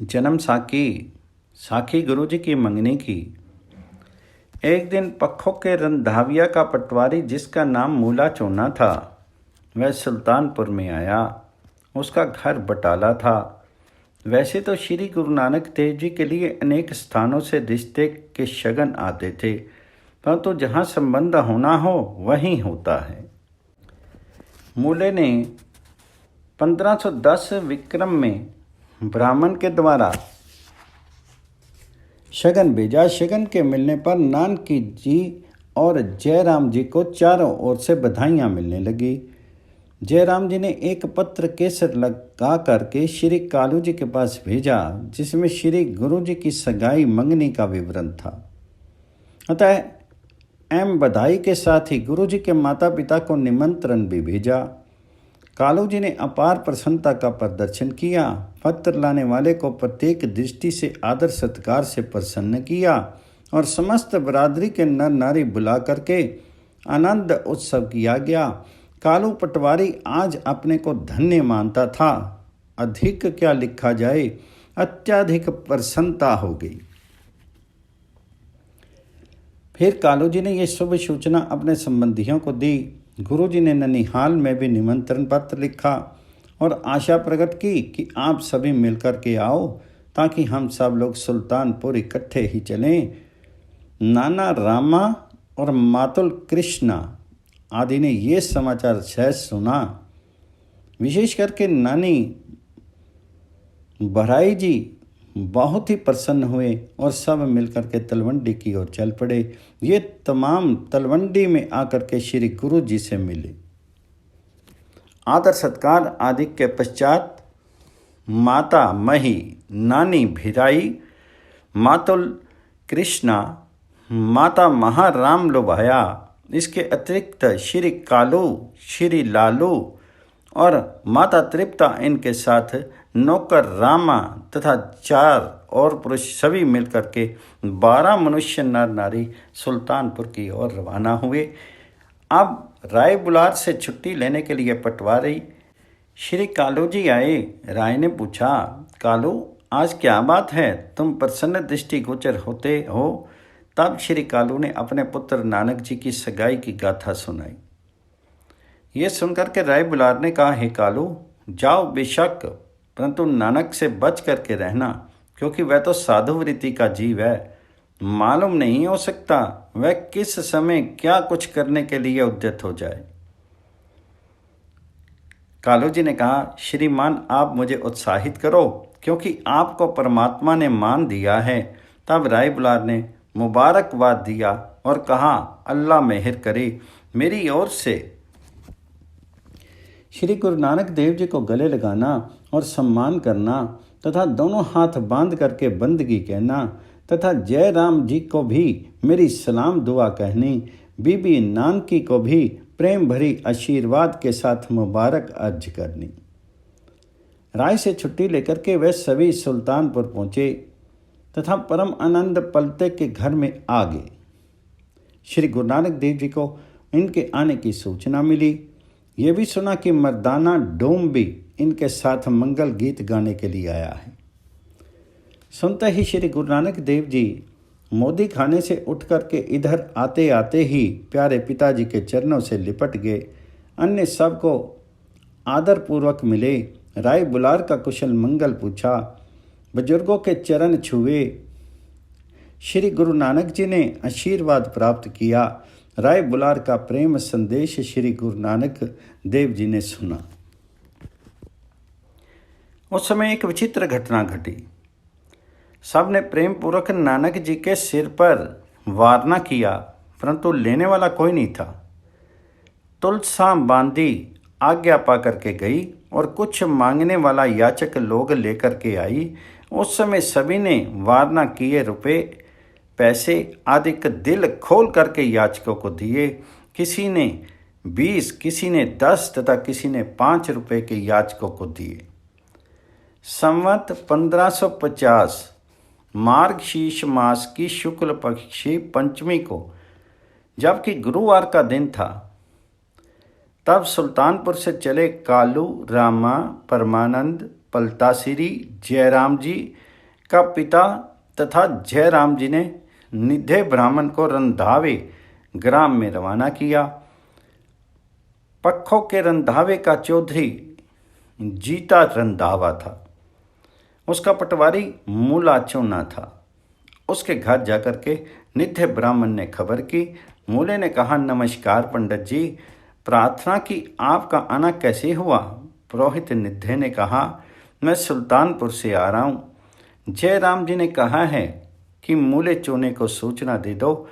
जन्म साखी साखी गुरुजी की मंगनी की। एक दिन पखों के रंधाविया का पटवारी, जिसका नाम मूला चोना था, वह सुल्तानपुर में आया। उसका घर बटाला था। वैसे तो श्री गुरु नानक देव जी के लिए अनेक स्थानों से रिश्ते के शगन आते थे, परंतु जहाँ संबंध होना हो वहीं होता है। मूले ने 1510 विक्रम में ब्राह्मण के द्वारा शगन भेजा। शगन के मिलने पर नानकी जी और जयराम जी को चारों ओर से बधाइयाँ मिलने लगी। जयराम जी ने एक पत्र केसर लगा करके श्री कालू जी के पास भेजा, जिसमें श्री गुरु जी की सगाई मंगनी का विवरण था। अतः बधाई के साथ ही गुरु जी के माता पिता को निमंत्रण भी भेजा। कालू जी ने अपार प्रसन्नता का प्रदर्शन किया। पत्र लाने वाले को प्रत्येक दृष्टि से आदर सत्कार से प्रसन्न किया और समस्त बरादरी के नर नारी बुला करके आनंद उत्सव किया गया। कालू पटवारी आज अपने को धन्य मानता था। अधिक क्या लिखा जाए, अत्यधिक प्रसन्नता हो गई। फिर कालू जी ने यह शुभ सूचना अपने संबंधियों को दी। गुरु जी ने ननिहाल में भी निमंत्रण पत्र लिखा और आशा प्रकट की कि आप सभी मिलकर के आओ, ताकि हम सब लोग सुल्तानपुर इकट्ठे ही चलें। नाना रामा और मातुल कृष्णा आदि ने ये समाचार सहज सुना। विशेष करके नानी बहराई जी बहुत ही प्रसन्न हुए और सब मिलकर के तलवंडी की ओर चल पड़े। ये तमाम तलवंडी में आकर के श्री गुरु जी से मिले। आदर सत्कार आदि के पश्चात माता मही, नानी भिराई, मातुल कृष्णा, माता महाराम लोभाया, इसके अतिरिक्त श्री कालू, श्री लालू और माता तृप्ता, इनके साथ नौकर रामा तथा 4 और पुरुष सभी मिलकर के 12 मनुष्य नर नारी सुल्तानपुर की ओर रवाना हुए। अब राय बुलार से छुट्टी लेने के लिए पटवारी श्री कालू जी आए। राय ने पूछा, कालू आज क्या बात है, तुम प्रसन्न दृष्टि गोचर होते हो। तब श्री कालू ने अपने पुत्र नानक जी की सगाई की गाथा सुनाई। ये सुनकर के राय बुलार ने कहा, हे कालू, जाओ बेशक, परंतु नानक से बच करके रहना, क्योंकि वह तो साधु वृत्ति का जीव है। मालूम नहीं हो सकता वह किस समय क्या कुछ करने के लिए उद्यत हो जाए। कालू जी ने कहा, श्रीमान आप मुझे उत्साहित करो, क्योंकि आपको परमात्मा ने मान दिया है। तब राय बुलार ने मुबारकबाद दिया और कहा, अल्लाह मेहर करे। मेरी ओर से श्री गुरु नानक देव जी को गले लगाना और सम्मान करना तथा दोनों हाथ बांध करके बंदगी कहना तथा जयराम जी को भी मेरी सलाम दुआ कहनी, बीबी नानकी को भी प्रेम भरी आशीर्वाद के साथ मुबारक अर्ज करनी। राय से छुट्टी लेकर के वे सभी सुल्तानपुर पहुँचे तथा परम आनंद पलते के घर में आ गए। श्री गुरु नानक देव जी को इनके आने की सूचना मिली। ये भी सुना कि मर्दाना डोम भी इनके साथ मंगल गीत गाने के लिए आया है। सुनते ही श्री गुरु नानक देव जी मोदी खाने से उठ करके इधर आते आते ही प्यारे पिताजी के चरणों से लिपट गए। अन्य सबको आदरपूर्वक मिले। राय बुलार का कुशल मंगल पूछा, बुजुर्गों के चरण छुए। श्री गुरु नानक जी ने आशीर्वाद प्राप्त किया। राय बुलार का प्रेम संदेश श्री गुरु नानक देव जी ने सुना। उस समय एक विचित्र घटना घटी। सबने प्रेम पूर्वक नानक जी के सिर पर वारना किया, परंतु लेने वाला कोई नहीं था। तुलसा बांधी आज्ञा पा करके गई और कुछ मांगने वाला याचक लोग लेकर के आई। उस समय सभी ने वारना किए रुपए, पैसे आदि के दिल खोल करके याचकों को दिए। किसी ने 20, किसी ने 10 तथा किसी ने 5 रुपए के याचकों को दिए। संवत 1550 मार्गशीर्ष मास की शुक्ल पक्षी पंचमी को, जबकि गुरुवार का दिन था, तब सुल्तानपुर से चले कालू, रामा, परमानंद, पलतासिरी, जयराम जी का पिता तथा जयराम जी ने निधे ब्राह्मण को रंधावे ग्राम में रवाना किया। पक्खों के रंधावे का चौधरी जीता रंधावा था। उसका पटवारी मूला चौना था। उसके घर जाकर के निधे ब्राह्मण ने खबर की। मूले ने कहा, नमस्कार पंडित जी, प्रार्थना की आपका आना कैसे हुआ? पुरोहित निधे ने कहा, मैं सुल्तानपुर से आ रहा हूँ। जयराम जी ने कहा है कि मूले चौने को सूचना दे दो।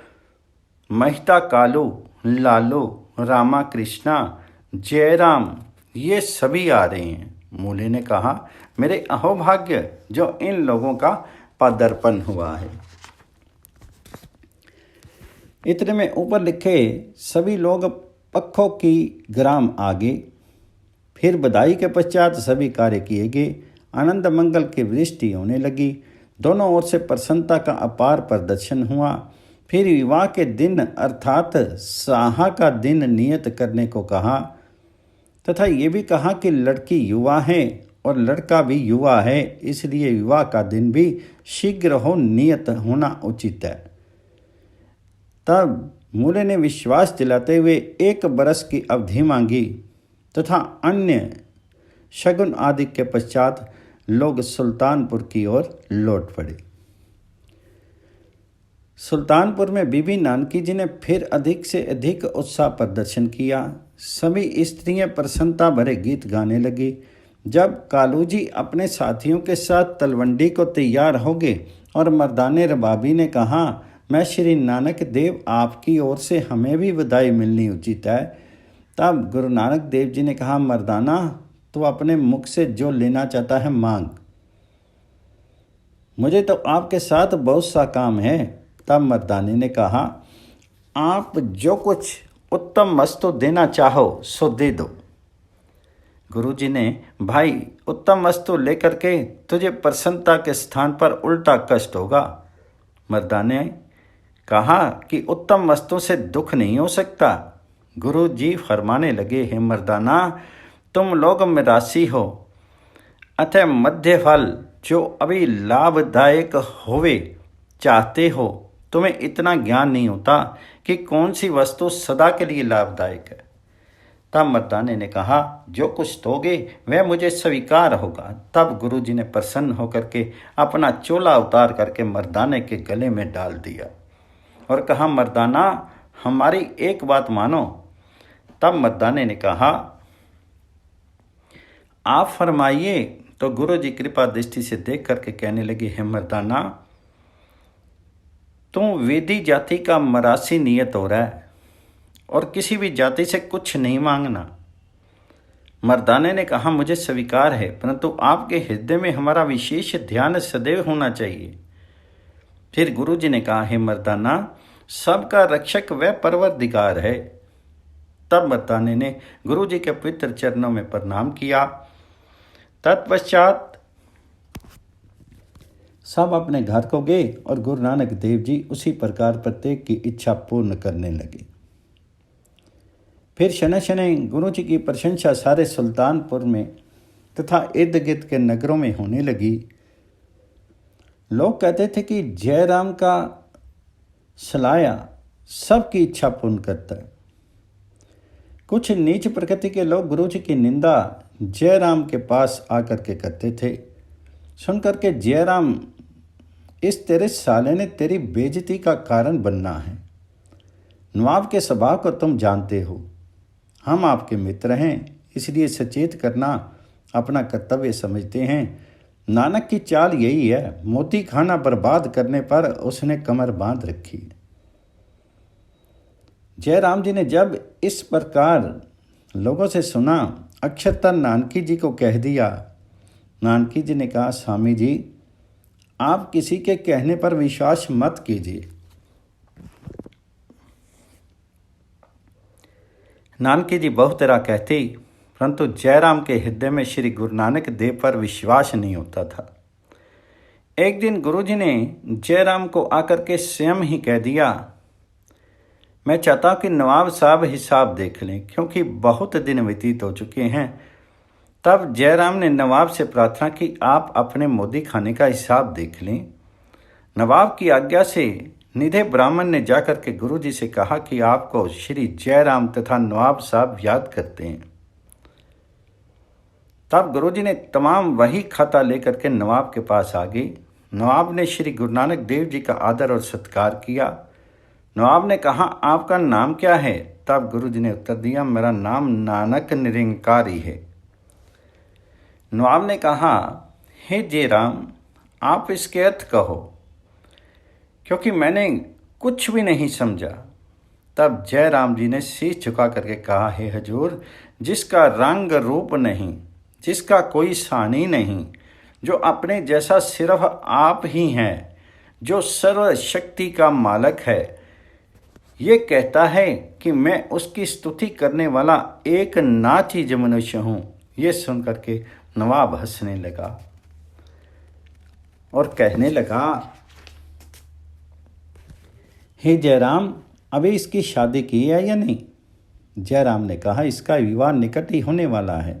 महिता कालू, लालू, रामा कृष्णा, जयराम ये सभी आ रहे हैं। मूले ने कहा, मेरे अहोभाग्य जो इन लोगों का पदार्पण हुआ है। इतने में ऊपर लिखे सभी लोग पक्खों की ग्राम आगे। फिर बधाई के पश्चात सभी कार्य किए गए। आनंद मंगल की वृष्टि होने लगी। दोनों ओर से प्रसन्नता का अपार प्रदर्शन हुआ। फिर विवाह के दिन अर्थात साहा का दिन नियत करने को कहा तथा ये भी कहा कि लड़की युवा है और लड़का भी युवा है, इसलिए विवाह का दिन भी शीघ्र हो नियत होना उचित है। तब मूले ने विश्वास दिलाते हुए 1 बरस की अवधि मांगी तथा अन्य शगुन आदि के पश्चात लोग सुल्तानपुर की ओर लौट पड़े। सुल्तानपुर में बीबी नानकी जी ने फिर अधिक से अधिक उत्साह प्रदर्शन किया। सभी स्त्रियां प्रसन्नता भरे गीत गाने लगी। जब कालू जी अपने साथियों के साथ तलवंडी को तैयार हो गए और मर्दाने रबाबी ने कहा, मैं श्री नानक देव आपकी ओर से हमें भी बधाई मिलनी उचित है। तब गुरु नानक देव जी ने कहा, मर्दाना तो अपने मुख से जो लेना चाहता है मांग, मुझे तो आपके साथ बहुत सा काम है। तब मर्दाने ने कहा, आप जो कुछ उत्तम वस्तु देना चाहो सो दे दो। गुरुजी ने, भाई उत्तम वस्तु लेकर के तुझे प्रसन्नता के स्थान पर उल्टा कष्ट होगा। मर्दाने कहा कि उत्तम वस्तु से दुख नहीं हो सकता। गुरुजी फरमाने लगे, हे मर्दाना, तुम लोग मिरासी हो, अतः मध्य फल जो अभी लाभदायक होवे चाहते हो। तुम्हें इतना ज्ञान नहीं होता कि कौन सी वस्तु सदा के लिए लाभदायक है। तब मर्दाने ने कहा, जो कुछ दोगे वह मुझे स्वीकार होगा। तब गुरुजी ने प्रसन्न होकर के अपना चोला उतार करके मर्दाने के गले में डाल दिया और कहा, मर्दाना हमारी एक बात मानो। तब मर्दाने ने कहा, आप फरमाइए। तो गुरुजी कृपा दृष्टि से देख करके कहने लगे, हे मर्दाना, तुम वेदी जाति का मरासी नियत हो रहा है और किसी भी जाति से कुछ नहीं मांगना। मर्दाने ने कहा, मुझे स्वीकार है, परंतु आपके हृदय में हमारा विशेष ध्यान सदैव होना चाहिए। फिर गुरुजी ने कहा, हे मर्दाना, सबका रक्षक वह परवरदिगार है। तब मर्दाने ने गुरुजी के पवित्र चरणों में प्रणाम किया। तत्पश्चात सब अपने घर को गए और गुरु नानक देव जी उसी प्रकार प्रत्येक की इच्छा पूर्ण करने लगे। फिर शनै शनै गुरु जी की प्रशंसा सारे सुल्तानपुर में तथा इर्द गिर्द के नगरों में होने लगी। लोग कहते थे कि जयराम का सलाया सबकी इच्छा पूर्ण करता है। कुछ नीच प्रकृति के लोग गुरु जी की निंदा जयराम के पास आकर के करते थे। सुनकर के, जयराम, इस तेरे साले ने तेरी बेइज्जती का कारण बनना है। नवाब के स्वभाव को तुम जानते हो। हम आपके मित्र हैं, इसलिए सचेत करना अपना कर्तव्य समझते हैं। नानक की चाल यही है, मोती खाना बर्बाद करने पर उसने कमर बांध रखी। जयराम जी ने जब इस प्रकार लोगों से सुना, अक्षरतः नानकी जी को कह दिया। नानकी जी ने कहा, स्वामी जी, आप किसी के कहने पर विश्वास मत कीजिए। नानकी जी बहुत तरह कहती, परंतु जयराम के हृदय में श्री गुरु नानक देव पर विश्वास नहीं होता था। एक दिन गुरुजी ने जयराम को आकर के स्वयं ही कह दिया, मैं चाहता हूँ कि नवाब साहब हिसाब देख लें, क्योंकि बहुत दिन व्यतीत हो चुके हैं। तब जयराम ने नवाब से प्रार्थना की, आप अपने मोदी खाने का हिसाब देख लें। नवाब की आज्ञा से निधे ब्राह्मण ने जाकर के गुरुजी से कहा कि आपको श्री जयराम तथा नवाब साहब याद करते हैं। तब गुरुजी ने तमाम वही खाता लेकर के नवाब के पास आ गई। नवाब ने श्री गुरु नानक देव जी का आदर और सत्कार किया। नवाब ने कहा, आपका नाम क्या है? तब गुरुजी ने उत्तर दिया, मेरा नाम नानक निरंकारी है। नवाब ने कहा, हे जयराम, आप इसके अर्थ कहो, क्योंकि मैंने कुछ भी नहीं समझा। तब जयराम जी ने शीश झुका करके कहा, हे हजूर, जिसका रंग रूप नहीं, जिसका कोई सानी नहीं, जो अपने जैसा सिर्फ आप ही हैं, जो सर्वशक्ति का मालक है, ये कहता है कि मैं उसकी स्तुति करने वाला एक नाचीज मनुष्य हूँ। ये सुन करके नवाब हंसने लगा और कहने लगा, हे जयराम, अभी इसकी शादी की है या नहीं? जयराम ने कहा, इसका विवाह निकट ही होने वाला है।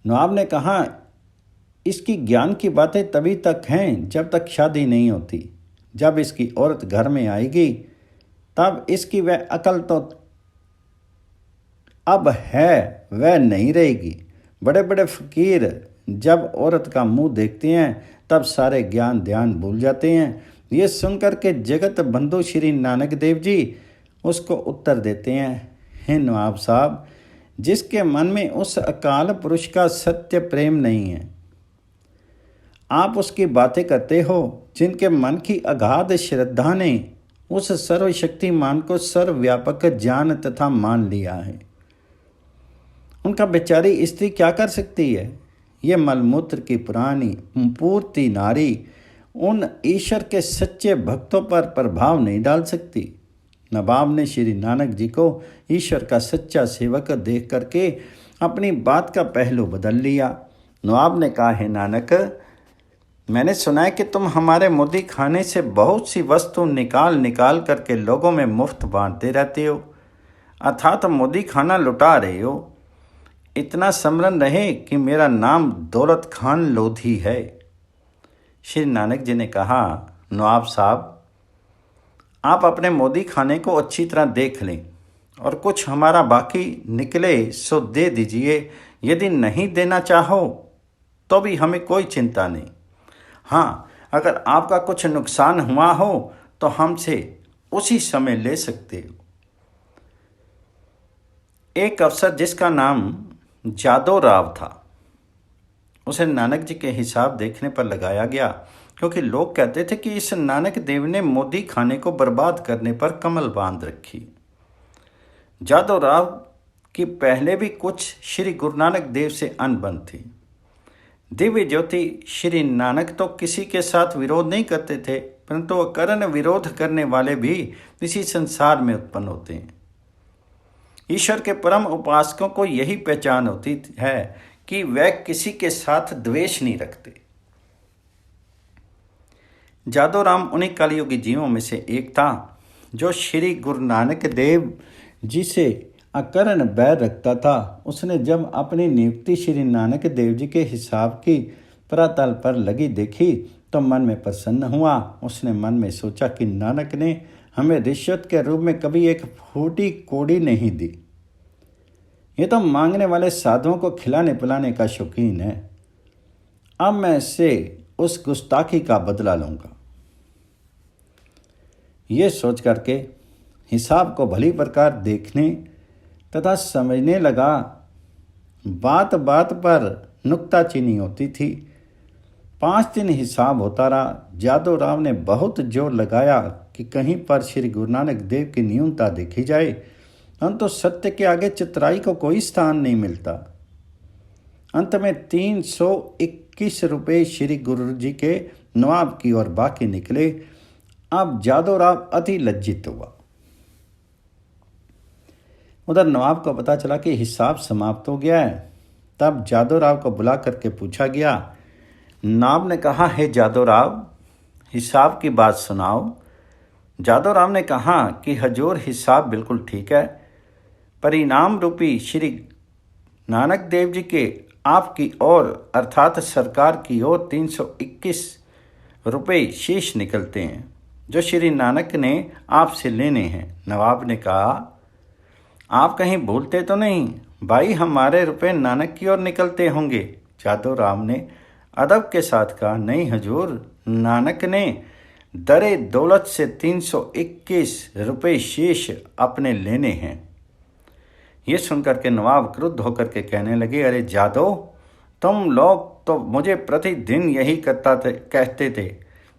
नवाब ने कहा, इसकी ज्ञान की बातें तभी तक हैं जब तक शादी नहीं होती। जब इसकी औरत घर में आएगी तब इसकी वह अकल तो अब है वह नहीं रहेगी। बड़े बड़े फकीर जब औरत का मुंह देखते हैं तब सारे ज्ञान ध्यान भूल जाते हैं। ये सुनकर के जगत बंधु श्री नानक देव जी उसको उत्तर देते हैं, हे नवाब साहब, जिसके मन में उस अकाल पुरुष का सत्य प्रेम नहीं है, आप उसकी बातें करते हो। जिनके मन की अगाध श्रद्धा ने उस सर्वशक्तिमान को सर्वव्यापक जान तथा मान लिया है, उनका बेचारी स्त्री क्या कर सकती है? ये मलमूत्र की पुरानी पूर्ति नारी उन ईश्वर के सच्चे भक्तों पर प्रभाव नहीं डाल सकती। नवाब ने श्री नानक जी को ईश्वर का सच्चा सेवक देख करके अपनी बात का पहलू बदल लिया। नवाब ने कहा, हे नानक, मैंने सुना है कि तुम हमारे मोदी खाने से बहुत सी वस्तु निकाल करके लोगों में मुफ्त बांटते रहते हो, अर्थात मोदी खाना लुटा रहे हो। इतना स्मरण रहे कि मेरा नाम दौलत खान लोधी है। श्री नानक जी ने कहा, नवाब साहब, आप अपने मोदी खाने को अच्छी तरह देख लें और कुछ हमारा बाकी निकले सो दे दीजिए। यदि नहीं देना चाहो तो भी हमें कोई चिंता नहीं। हाँ, अगर आपका कुछ नुकसान हुआ हो तो हमसे उसी समय ले सकते हो। एक अफसर जिसका नाम जादव राव था, उसे नानक जी के हिसाब देखने पर लगाया गया, क्योंकि लोग कहते थे कि इस नानक देव ने मोदी खाने को बर्बाद करने पर कमल बांध रखी। जादव राव की पहले भी कुछ श्री गुरु नानक देव से अनबन थी। दिव्य ज्योति श्री नानक तो किसी के साथ विरोध नहीं करते थे, परंतु अकरण विरोध करने वाले भी इसी संसार में उत्पन्न होते हैं। ईश्वर के परम उपासकों को यही पहचान होती है कि वह किसी के साथ द्वेष नहीं रखते। जादव राम उन्हीं कलयुगी जीवों में से एक था जो श्री गुरु नानक देव जी से अकरण बैर रखता था। उसने जब अपनी नियुक्ति श्री नानक देव जी के हिसाब की परातल पर लगी देखी तो मन में प्रसन्न हुआ। उसने मन में सोचा कि नानक ने हमें रिश्वत के रूप में कभी एक फूटी कौड़ी नहीं दी। ये तो मांगने वाले साधुओं को खिलाने पिलाने का शौकीन है। अब मैं इससे उस गुस्ताखी का बदला लूँगा। ये सोच करके हिसाब को भली प्रकार देखने तथा समझने लगा। बात बात पर नुक्ताचीनी होती थी। 5 दिन हिसाब होता रहा। जादव राव ने बहुत जोर लगाया कि कहीं पर श्री गुरु नानक देव की न्यूनता देखी जाए, परंतु सत्य के आगे चतुराई को कोई स्थान नहीं मिलता। अंत में 321 रुपये श्री गुरु जी के नवाब की ओर बाकी निकले। अब जादव राव अति लज्जित हुआ। उधर नवाब को पता चला कि हिसाब समाप्त हो गया है। तब जादव राव को बुला करके पूछा गया। नवाब ने कहा, हे जादव राव, हिसाब की बात सुनाओ। जादव राव ने कहा कि हजूर, हिसाब बिल्कुल ठीक है। परिणाम रूपी श्री नानक देव जी के आपकी ओर अर्थात सरकार की ओर 321 रुपये शेष निकलते हैं जो श्री नानक ने आपसे लेने हैं। नवाब ने कहा, आप कहीं भूलते तो नहीं भाई, हमारे रुपए नानक की ओर निकलते होंगे। जादू राम ने अदब के साथ कहा, नहीं हजूर, नानक ने दरे दौलत से 321 रुपये शेष अपने लेने हैं। ये सुनकर के नवाब क्रुद्ध होकर के कहने लगे, अरे जादो, तुम लोग तो मुझे प्रतिदिन यही कहते थे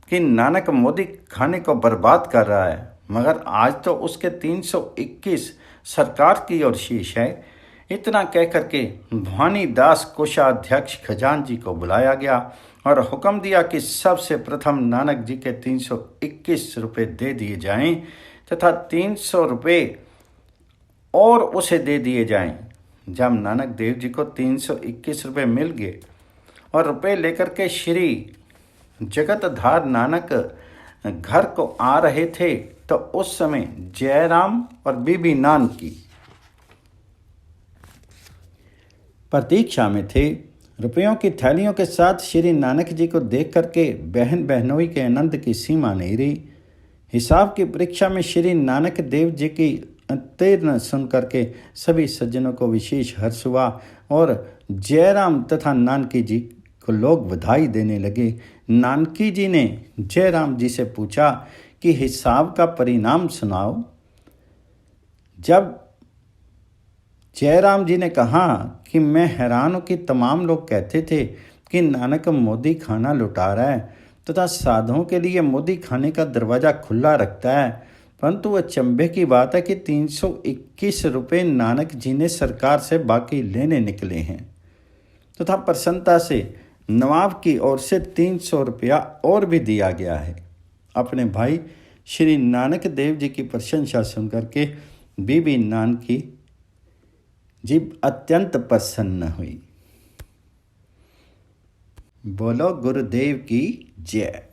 कि नानक मोदी खाने को बर्बाद कर रहा है, मगर आज तो उसके 321 सरकार की ओर शेष है। इतना कहकर के भवानी दास कोषाध्यक्ष खजानजी को बुलाया गया और हुक्म दिया कि सबसे प्रथम नानक जी के 321 रुपये दे दिए जाएं तथा 300 रुपये और उसे दे दिए जाएं। जब नानक देव जी को 321 रुपये मिल गए और रुपये लेकर के श्री जगतधार नानक घर को आ रहे थे तो उस समय जयराम और बीबी नानकी प्रतीक्षा में थे। रुपयों की थैलियों के साथ श्री नानक जी को देख करके बहन बहनोई के आनंद की सीमा नहीं रही। हिसाब की परीक्षा में श्री नानक देव जी की उत्तीर्ण सुन करके सभी सज्जनों को विशेष हर्ष हुआ और जयराम तथा नानकी जी को लोग बधाई देने लगे। नानकी जी ने जयराम जी से पूछा कि हिसाब का परिणाम सुनाओ। जब जयराम जी ने कहा कि मैं हैरान हूँ कि तमाम लोग कहते थे कि नानक मोदी खाना लुटा रहा है तथा साधुओं के लिए मोदी खाने का दरवाज़ा खुला रखता है, परंतु वह अचंभे की बात है कि 321 रुपये नानक जी ने सरकार से बाकी लेने निकले हैं तथा प्रसन्नता से नवाब की ओर से 300 रुपया और भी दिया गया है। अपने भाई श्री नानक देव जी की प्रशंसा सुनकर के बीबी नानकी जी अत्यंत प्रसन्न हुई। बोलो गुरुदेव की जय।